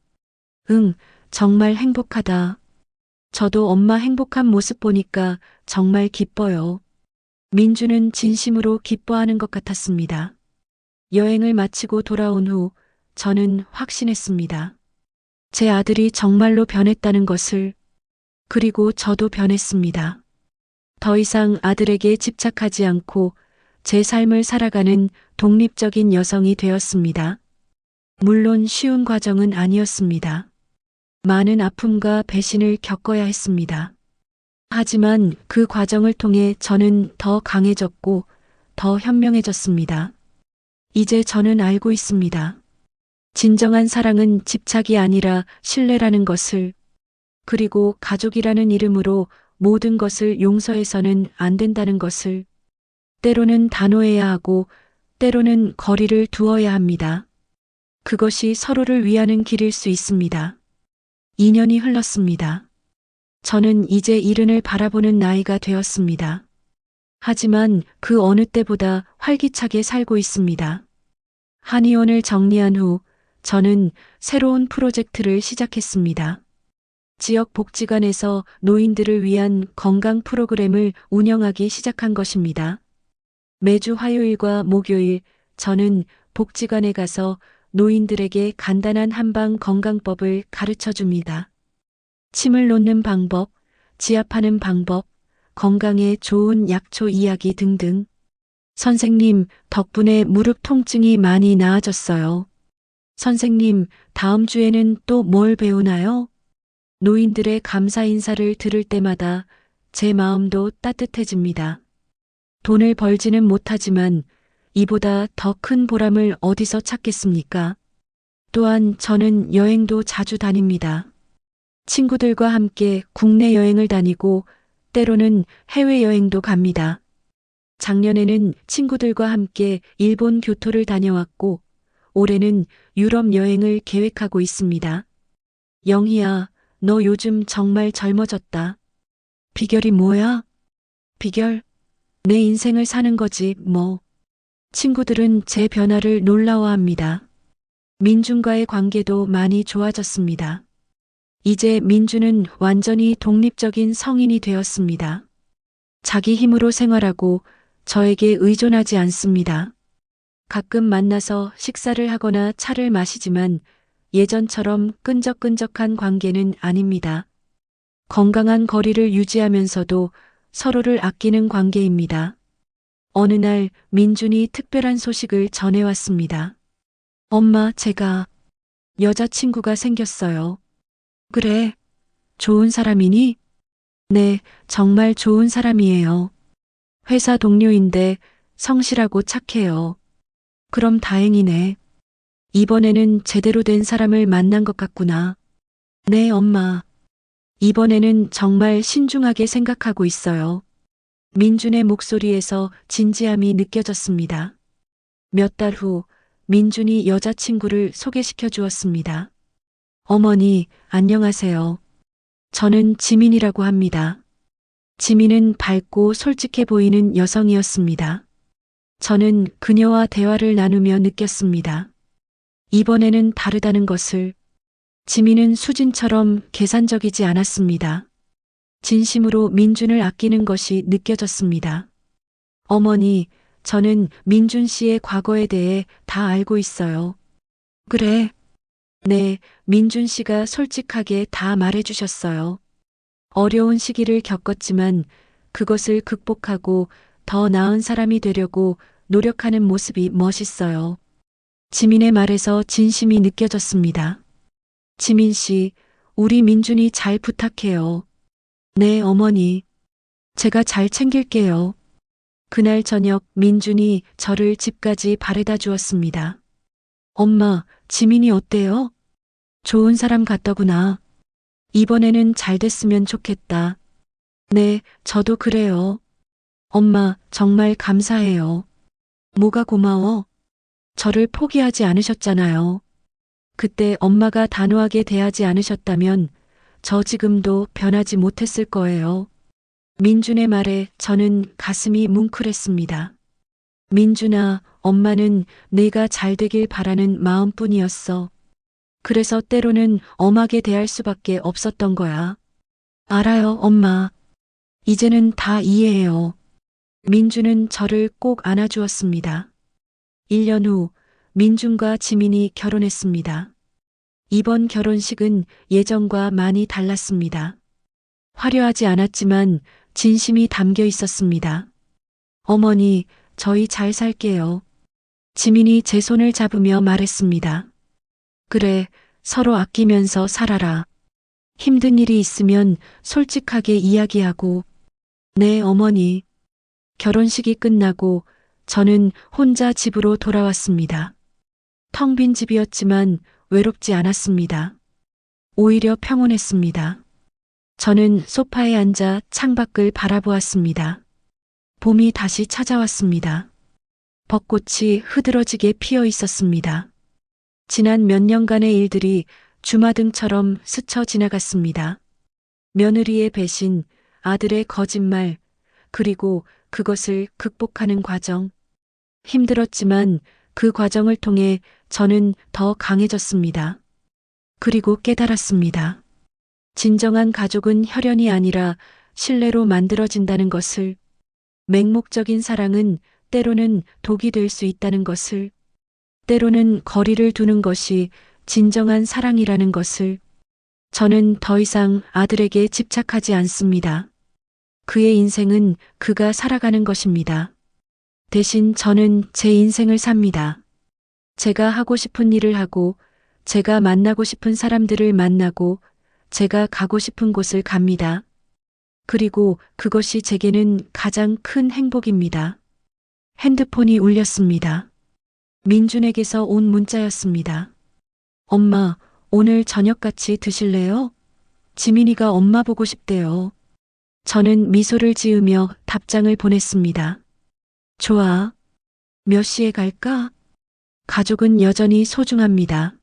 응, 정말 행복하다. 저도 엄마 행복한 모습 보니까 정말 기뻐요. 민주는 진심으로 기뻐하는 것 같았습니다. 여행을 마치고 돌아온 후 저는 확신했습니다. 제 아들이 정말로 변했다는 것을, 그리고 저도 변했습니다. 더 이상 아들에게 집착하지 않고 제 삶을 살아가는 독립적인 여성이 되었습니다. 물론 쉬운 과정은 아니었습니다. 많은 아픔과 배신을 겪어야 했습니다. 하지만 그 과정을 통해 저는 더 강해졌고 더 현명해졌습니다. 이제 저는 알고 있습니다. 진정한 사랑은 집착이 아니라 신뢰라는 것을, 그리고 가족이라는 이름으로 모든 것을 용서해서는 안 된다는 것을, 때로는 단호해야 하고 때로는 거리를 두어야 합니다. 그것이 서로를 위하는 길일 수 있습니다. 2년이 흘렀습니다. 저는 이제 이른을 바라보는 나이가 되었습니다. 하지만 그 어느 때보다 활기차게 살고 있습니다. 한의원을 정리한 후 저는 새로운 프로젝트를 시작했습니다. 지역 복지관에서 노인들을 위한 건강 프로그램을 운영하기 시작한 것입니다. 매주 화요일과 목요일 저는 복지관에 가서 노인들에게 간단한 한방 건강법을 가르쳐 줍니다. 침을 놓는 방법, 지압하는 방법, 건강에 좋은 약초 이야기 등등. 선생님, 덕분에 무릎 통증이 많이 나아졌어요. 선생님, 다음 주에는 또 뭘 배우나요? 노인들의 감사 인사를 들을 때마다 제 마음도 따뜻해집니다. 돈을 벌지는 못하지만 이보다 더 큰 보람을 어디서 찾겠습니까? 또한 저는 여행도 자주 다닙니다. 친구들과 함께 국내 여행을 다니고 때로는 해외여행도 갑니다. 작년에는 친구들과 함께 일본 교토를 다녀왔고 올해는 유럽 여행을 계획하고 있습니다. 영희야, 너 요즘 정말 젊어졌다. 비결이 뭐야? 비결? 내 인생을 사는 거지, 뭐. 친구들은 제 변화를 놀라워합니다. 민준과의 관계도 많이 좋아졌습니다. 이제 민준은 완전히 독립적인 성인이 되었습니다. 자기 힘으로 생활하고 저에게 의존하지 않습니다. 가끔 만나서 식사를 하거나 차를 마시지만 예전처럼 끈적끈적한 관계는 아닙니다. 건강한 거리를 유지하면서도 서로를 아끼는 관계입니다. 어느 날 민준이 특별한 소식을 전해왔습니다. 엄마, 제가 여자친구가 생겼어요. 그래, 좋은 사람이니? 네, 정말 좋은 사람이에요. 회사 동료인데 성실하고 착해요. 그럼 다행이네. 이번에는 제대로 된 사람을 만난 것 같구나. 네, 엄마. 이번에는 정말 신중하게 생각하고 있어요. 민준의 목소리에서 진지함이 느껴졌습니다. 몇 달 후 민준이 여자친구를 소개시켜 주었습니다. 어머니, 안녕하세요. 저는 지민이라고 합니다. 지민은 밝고 솔직해 보이는 여성이었습니다. 저는 그녀와 대화를 나누며 느꼈습니다. 이번에는 다르다는 것을. 지민은 수진처럼 계산적이지 않았습니다. 진심으로 민준을 아끼는 것이 느껴졌습니다. 어머니, 저는 민준 씨의 과거에 대해 다 알고 있어요. 그래. 네, 민준 씨가 솔직하게 다 말해주셨어요. 어려운 시기를 겪었지만 그것을 극복하고 더 나은 사람이 되려고 노력하는 모습이 멋있어요. 지민의 말에서 진심이 느껴졌습니다. 지민 씨, 우리 민준이 잘 부탁해요. 네, 어머니. 제가 잘 챙길게요. 그날 저녁 민준이 저를 집까지 바래다 주었습니다. 엄마, 지민이 어때요? 좋은 사람 같더구나. 이번에는 잘 됐으면 좋겠다. 네, 저도 그래요. 엄마, 정말 감사해요. 뭐가 고마워? 저를 포기하지 않으셨잖아요. 그때 엄마가 단호하게 대하지 않으셨다면 저 지금도 변하지 못했을 거예요. 민준의 말에 저는 가슴이 뭉클했습니다. 민준아, 엄마는 내가 잘 되길 바라는 마음뿐이었어. 그래서 때로는 엄하게 대할 수밖에 없었던 거야. 알아요, 엄마. 이제는 다 이해해요. 민준은 저를 꼭 안아주었습니다. 1년 후 민준과 지민이 결혼했습니다. 이번 결혼식은 예전과 많이 달랐습니다. 화려하지 않았지만 진심이 담겨 있었습니다. 어머니, 저희 잘 살게요. 지민이 제 손을 잡으며 말했습니다. 그래, 서로 아끼면서 살아라. 힘든 일이 있으면 솔직하게 이야기하고. 네, 어머니. 결혼식이 끝나고 저는 혼자 집으로 돌아왔습니다. 텅 빈 집이었지만 외롭지 않았습니다. 오히려 평온했습니다. 저는 소파에 앉아 창밖을 바라보았습니다. 봄이 다시 찾아왔습니다. 벚꽃이 흐드러지게 피어 있었습니다. 지난 몇 년간의 일들이 주마등처럼 스쳐 지나갔습니다. 며느리의 배신, 아들의 거짓말, 그리고 그것을 극복하는 과정. 힘들었지만 그 과정을 통해 저는 더 강해졌습니다. 그리고 깨달았습니다. 진정한 가족은 혈연이 아니라 신뢰로 만들어진다는 것을, 맹목적인 사랑은 때로는 독이 될 수 있다는 것을, 때로는 거리를 두는 것이 진정한 사랑이라는 것을. 저는 더 이상 아들에게 집착하지 않습니다. 그의 인생은 그가 살아가는 것입니다. 대신 저는 제 인생을 삽니다. 제가 하고 싶은 일을 하고, 제가 만나고 싶은 사람들을 만나고, 제가 가고 싶은 곳을 갑니다. 그리고 그것이 제게는 가장 큰 행복입니다. 핸드폰이 울렸습니다. 민준에게서 온 문자였습니다. 엄마, 오늘 저녁 같이 드실래요? 지민이가 엄마 보고 싶대요. 저는 미소를 지으며 답장을 보냈습니다. 좋아. 몇 시에 갈까? 가족은 여전히 소중합니다.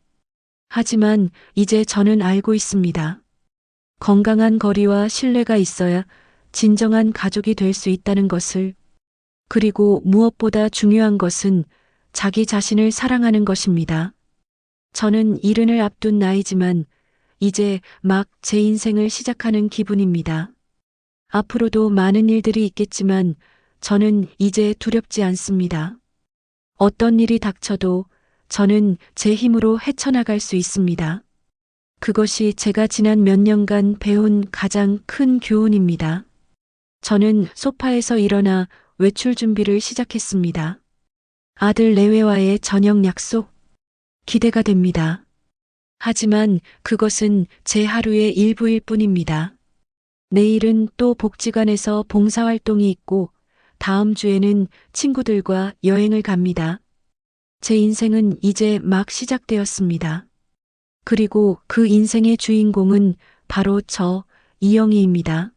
하지만 이제 저는 알고 있습니다. 건강한 거리와 신뢰가 있어야 진정한 가족이 될 수 있다는 것을. 그리고 무엇보다 중요한 것은 자기 자신을 사랑하는 것입니다. 저는 이른을 앞둔 나이지만 이제 막 제 인생을 시작하는 기분입니다. 앞으로도 많은 일들이 있겠지만 저는 이제 두렵지 않습니다. 어떤 일이 닥쳐도 저는 제 힘으로 헤쳐나갈 수 있습니다. 그것이 제가 지난 몇 년간 배운 가장 큰 교훈입니다. 저는 소파에서 일어나 외출 준비를 시작했습니다. 아들 내외와의 저녁 약속. 기대가 됩니다. 하지만 그것은 제 하루의 일부일 뿐입니다. 내일은 또 복지관에서 봉사활동이 있고 다음 주에는 친구들과 여행을 갑니다. 제 인생은 이제 막 시작되었습니다. 그리고 그 인생의 주인공은 바로 저, 이영희입니다.